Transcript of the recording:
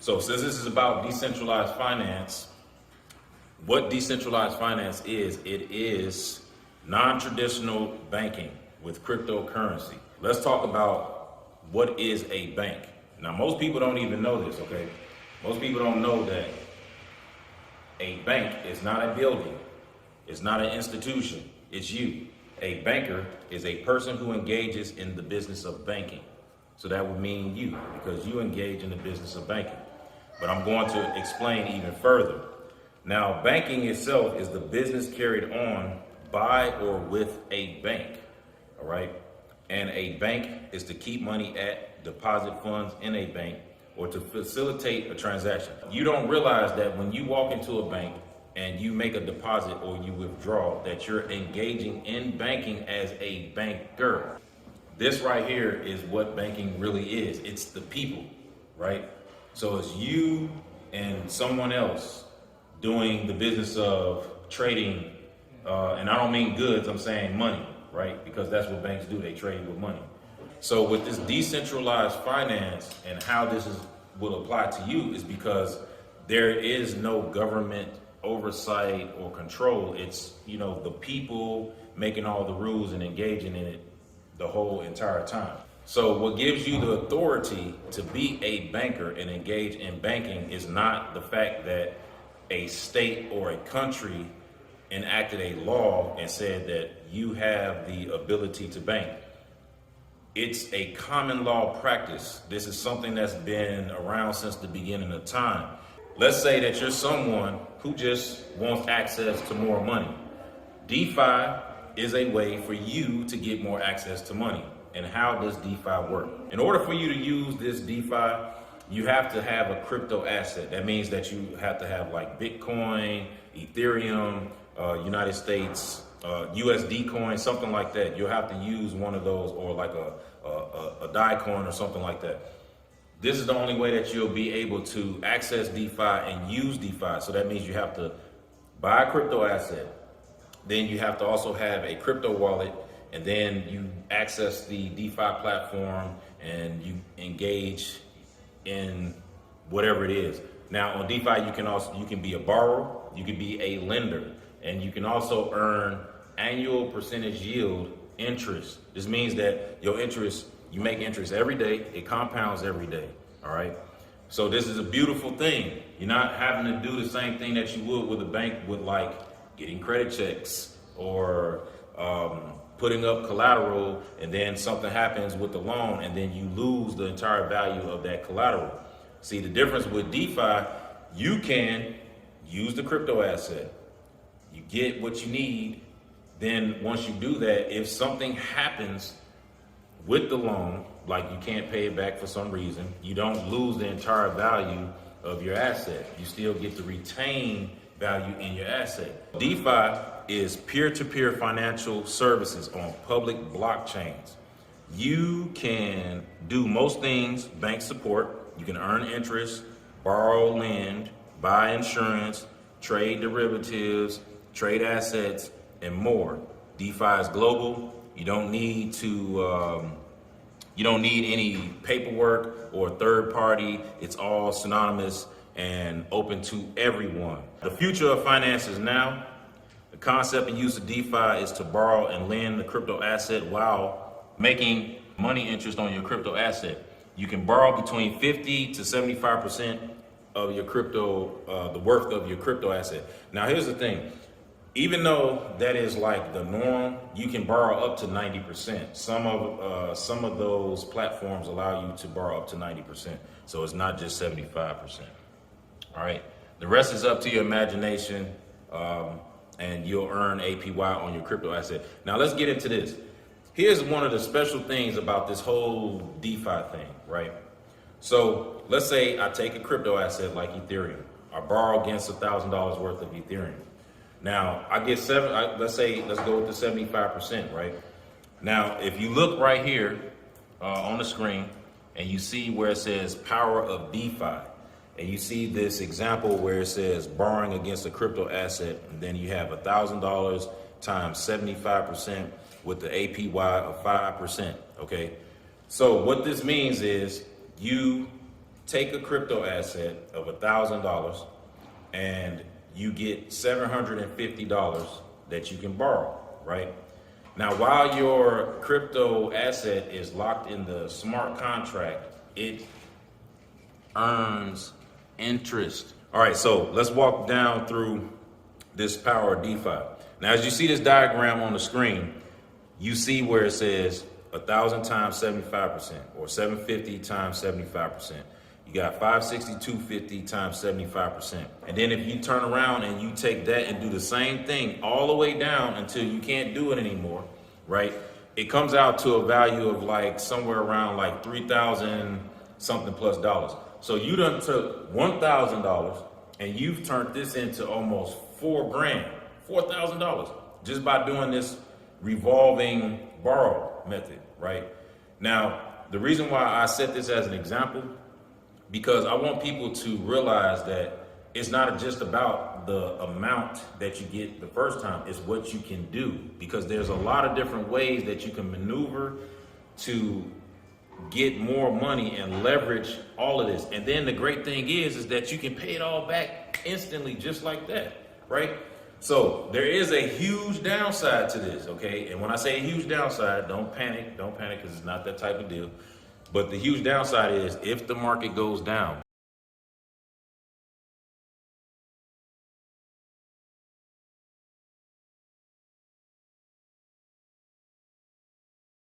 So since this is about decentralized finance, what decentralized finance is, it is non-traditional banking with cryptocurrency. Let's talk about what is a bank. Now, most people don't even know this, okay? Most people don't know that a bank is not a building. It's not an institution. It's you. A banker is a person who engages in the business of banking. So that would mean you, because you engage in the business of banking. But I'm going to explain even further. Now, banking itself is the business carried on by or with a bank, all right? And a bank is to keep money at, deposit funds in a bank, or to facilitate a transaction. You don't realize that when you walk into a bank and you make a deposit or you withdraw, that you're engaging in banking as a banker. This right here is what banking really is. It's the people, right? So it's you and someone else doing the business of trading, and I don't mean goods, I'm saying money, right? Because that's what banks do, they trade with money. So with this decentralized finance and how this will apply to you is because there is no government oversight or control. It's, the people making all the rules and engaging in it the whole entire time. So what gives you the authority to be a banker and engage in banking is not the fact that a state or a country enacted a law and said that you have the ability to bank. It's a common law practice. This is something that's been around since the beginning of time. Let's say that you're someone who just wants access to more money. DeFi is a way for you to get more access to money. And how does DeFi work? In order for you to use this DeFi, you have to have a crypto asset. That means that you have to have like Bitcoin, Ethereum, United States, USD Coin, something like that. You'll have to use one of those, or like a DAI coin or something like that. This is the only way that you'll be able to access DeFi and use DeFi. So that means you have to buy a crypto asset. Then you have to also have a crypto wallet, and then you access the DeFi platform and you engage in whatever it is. Now on DeFi, you can be a borrower, you can be a lender, and you can also earn annual percentage yield interest. This means that your interest, you make interest every day, it compounds every day, all right? So this is a beautiful thing. You're not having to do the same thing that you would with a bank with, like getting credit checks or putting up collateral, and then something happens with the loan and then you lose the entire value of that collateral. See, the difference with DeFi, you can use the crypto asset. You get what you need. Then once you do that, if something happens with the loan, like you can't pay it back for some reason, you don't lose the entire value of your asset. You still get to retain value in your asset. DeFi is peer-to-peer financial services on public blockchains. You can do most things banks support. You can earn interest, borrow land, buy insurance, trade derivatives, trade assets, and more. DeFi is global. You don't need any paperwork or third party. It's all synonymous and open to everyone. The future of finance is now. The concept and use of DeFi is to borrow and lend the crypto asset while making money interest on your crypto asset. You can borrow between 50 to 75% of your crypto, the worth of your crypto asset. Now, here's the thing. Even though that is like the norm, you can borrow up to 90%. Some of those platforms allow you to borrow up to 90%. So it's not just 75%. All right. The rest is up to your imagination, and you'll earn APY on your crypto asset. Now let's get into this. Here's one of the special things about this whole DeFi thing, right? So let's say I take a crypto asset like Ethereum. I borrow against $1,000 worth of Ethereum. Now I get let's go with the 75%, right? Now, if you look right here on the screen and you see where it says power of DeFi, and you see this example where it says borrowing against a crypto asset, and then you have $1,000 times 75% with the APY of 5%, okay? So what this means is you take a crypto asset of $1,000 and you get $750 that you can borrow, right? Now, while your crypto asset is locked in the smart contract, it earns interest. All right, so let's walk down through this power of DeFi. Now, as you see this diagram on the screen, you see where it says 1,000 times 75%, or 750 times 75%. You got 562.50 times 75%. And then if you turn around and you take that and do the same thing all the way down until you can't do it anymore, right? It comes out to a value of like somewhere around like 3,000 something plus dollars. So you done took $1,000 and you've turned this into almost $4,000, just by doing this revolving borrow method, right? Now, the reason why I set this as an example, because I want people to realize that it's not just about the amount that you get the first time, it's what you can do, because there's a lot of different ways that you can maneuver to get more money and leverage all of this. And then the great thing is that you can pay it all back instantly, just like that, right? So there is a huge downside to this, okay? And when I say a huge downside, don't panic, because it's not that type of deal. But the huge downside is if the market goes down,